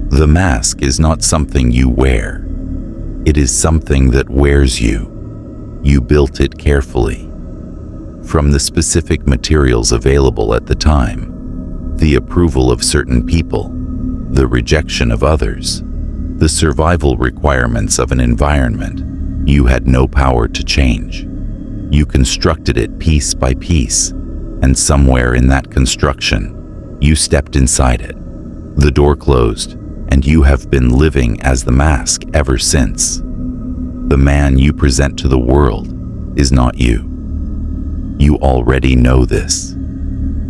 The mask is not something you wear. It is something that wears you. You built it carefully. From the specific materials available at the time, the approval of certain people, the rejection of others, the survival requirements of an environment, you had no power to change. You constructed it piece by piece, and somewhere in that construction, you stepped inside it. The door closed, and you have been living as the mask ever since. The man you present to the world is not you. You already know this.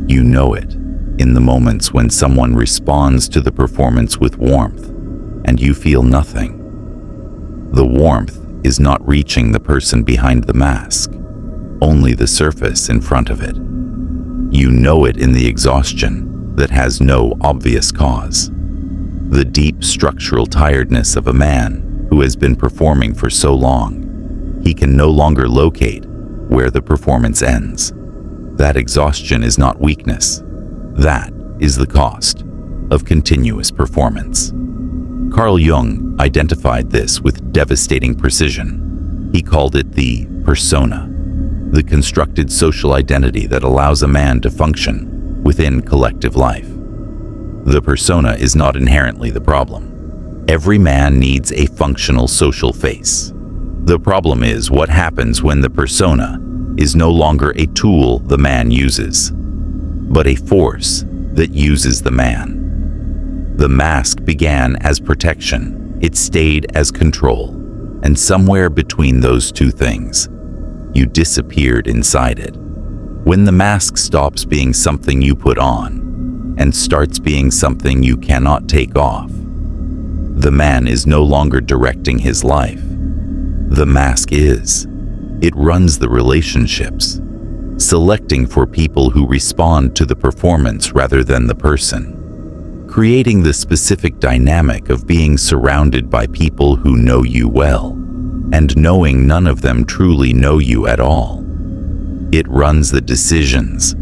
You know it in the moments when someone responds to the performance with warmth, and you feel nothing. The warmth is not reaching the person behind the mask, only the surface in front of it. You know it in the exhaustion that has no obvious cause. The deep structural tiredness of a man who has been performing for so long, he can no longer locate where the performance ends. That exhaustion is not weakness. That is the cost of continuous performance. Carl Jung identified this with devastating precision. He called it the persona, the constructed social identity that allows a man to function within collective life. The persona is not inherently the problem. Every man needs a functional social face. The problem is what happens when the persona is no longer a tool the man uses, but a force that uses the man. The mask began as protection, it stayed as control, and somewhere between those two things, you disappeared inside it. When the mask stops being something you put on and starts being something you cannot take off, the man is no longer directing his life. The mask is. It runs the relationships, selecting for people who respond to the performance rather than the person, creating the specific dynamic of being surrounded by people who know you well, and knowing none of them truly know you at all. It runs the decisions,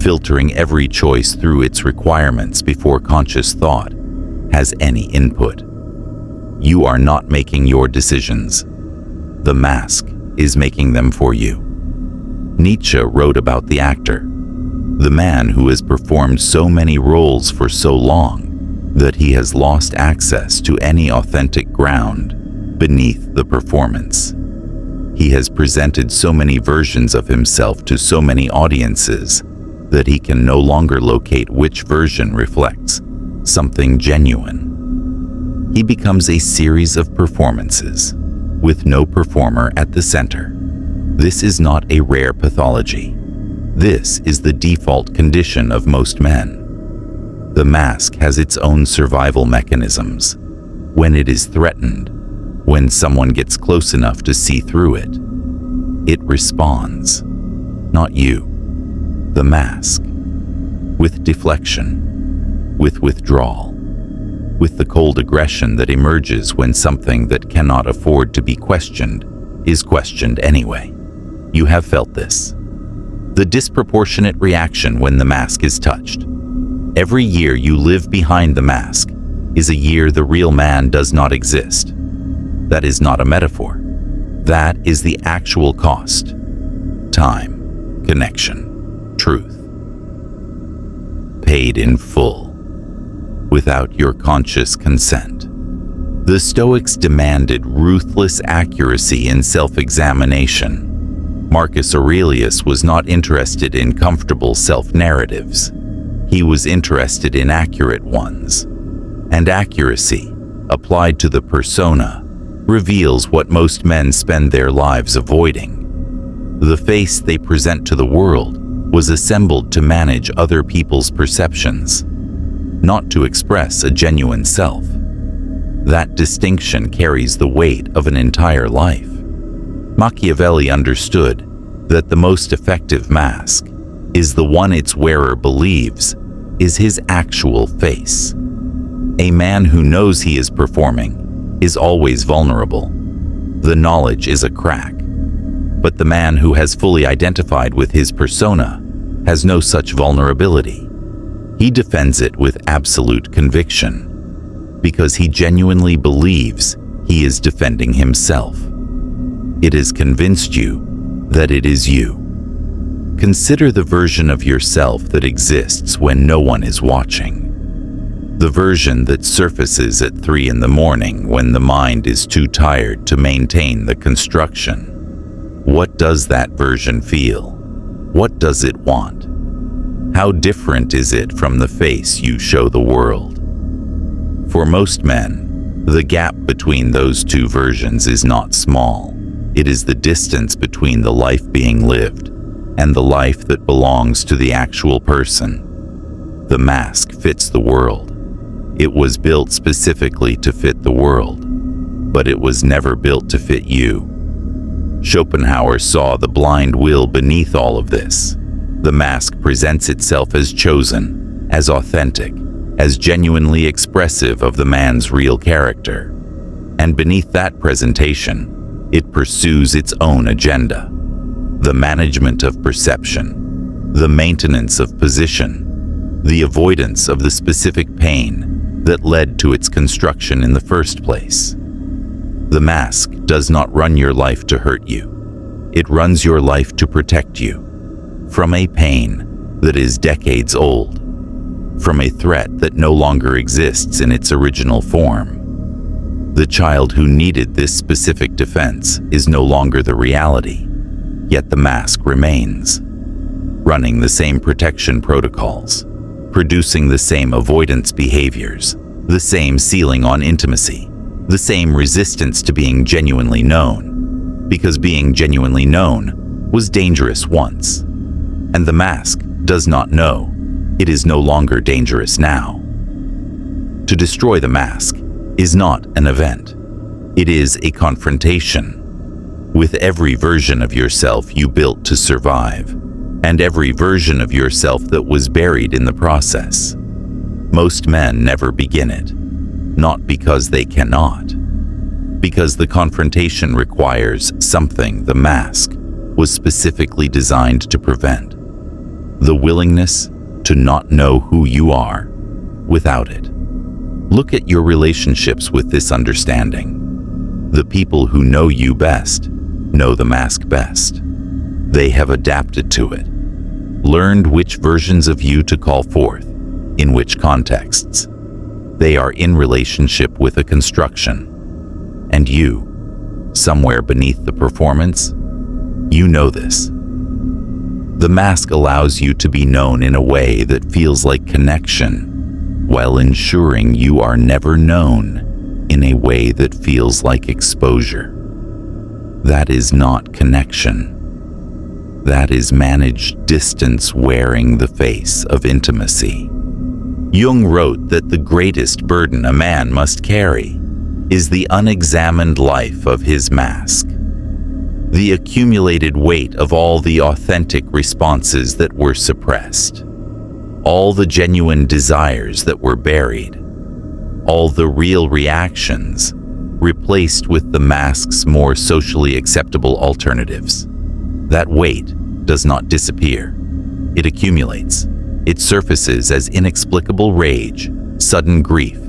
filtering every choice through its requirements before conscious thought has any input. You are not making your decisions. The mask is making them for you. Nietzsche wrote about the actor, the man who has performed so many roles for so long that he has lost access to any authentic ground beneath the performance. He has presented so many versions of himself to so many audiences that he can no longer locate which version reflects something genuine. He becomes a series of performances, with no performer at the center. This is not a rare pathology. This is the default condition of most men. The mask has its own survival mechanisms. When it is threatened, when someone gets close enough to see through it, it responds. Not you, the mask. With deflection, with withdrawal, with the cold aggression that emerges when something that cannot afford to be questioned is questioned anyway. You have felt this. The disproportionate reaction when the mask is touched. Every year you live behind the mask is a year the real man does not exist. That is not a metaphor. That is the actual cost. Time, connection, truth. Paid in full, without your conscious consent. The Stoics demanded ruthless accuracy in self-examination. Marcus Aurelius was not interested in comfortable self-narratives. He was interested in accurate ones. And accuracy, applied to the persona, reveals what most men spend their lives avoiding. The face they present to the world was assembled to manage other people's perceptions, not to express a genuine self. That distinction carries the weight of an entire life. Machiavelli understood that the most effective mask is the one its wearer believes is his actual face. A man who knows he is performing is always vulnerable. The knowledge is a crack. But the man who has fully identified with his persona has no such vulnerability. He defends it with absolute conviction, because he genuinely believes he is defending himself. It has convinced you that it is you. Consider the version of yourself that exists when no one is watching. The version that surfaces at 3 in the morning when the mind is too tired to maintain the construction. What does that version feel? What does it want? How different is it from the face you show the world? For most men, the gap between those two versions is not small. It is the distance between the life being lived and the life that belongs to the actual person. The mask fits the world. It was built specifically to fit the world, but it was never built to fit you. Schopenhauer saw the blind will beneath all of this. The mask presents itself as chosen, as authentic, as genuinely expressive of the man's real character. And beneath that presentation, it pursues its own agenda. The management of perception, the maintenance of position, the avoidance of the specific pain that led to its construction in the first place. The mask does not run your life to hurt you. It runs your life to protect you from a pain that is decades old, from a threat that no longer exists in its original form. The child who needed this specific defense is no longer the reality, yet the mask remains, running the same protection protocols, producing the same avoidance behaviors, the same ceiling on intimacy, the same resistance to being genuinely known, because being genuinely known was dangerous once. And the mask does not know it is no longer dangerous now. To destroy the mask is not an event. It is a confrontation with every version of yourself you built to survive, and every version of yourself that was buried in the process. Most men never begin it, not because they cannot, because the confrontation requires something the mask was specifically designed to prevent. The willingness to not know who you are without it. Look at your relationships with this understanding. The people who know you best know the mask best. They have adapted to it, learned which versions of you to call forth, in which contexts. They are in relationship with a construction. And you, somewhere beneath the performance, you know this. The mask allows you to be known in a way that feels like connection, while ensuring you are never known in a way that feels like exposure. That is not connection. That is managed distance wearing the face of intimacy. Jung wrote that the greatest burden a man must carry is the unexamined life of his mask. The accumulated weight of all the authentic responses that were suppressed, all the genuine desires that were buried, all the real reactions replaced with the mask's more socially acceptable alternatives. That weight does not disappear. It accumulates. It surfaces as inexplicable rage, sudden grief,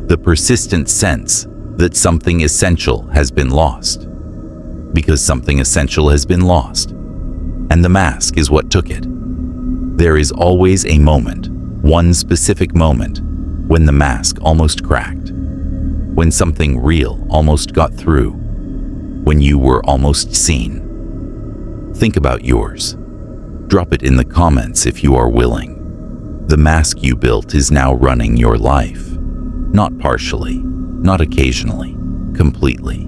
the persistent sense that something essential has been lost. Because something essential has been lost, and the mask is what took it. There is always a moment, one specific moment, when the mask almost cracked, when something real almost got through, when you were almost seen. Think about yours. Drop it in the comments if you are willing. The mask you built is now running your life, not partially, not occasionally, completely.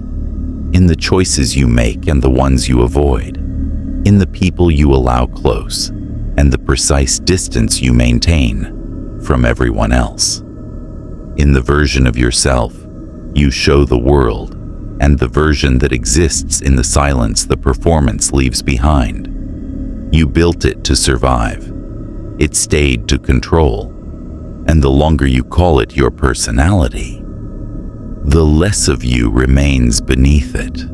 In the choices you make and the ones you avoid, in the people you allow close, and the precise distance you maintain from everyone else. In the version of yourself you show the world, and the version that exists in the silence the performance leaves behind. You built it to survive. It stayed to control. And the longer you call it your personality, the less of you remains beneath it.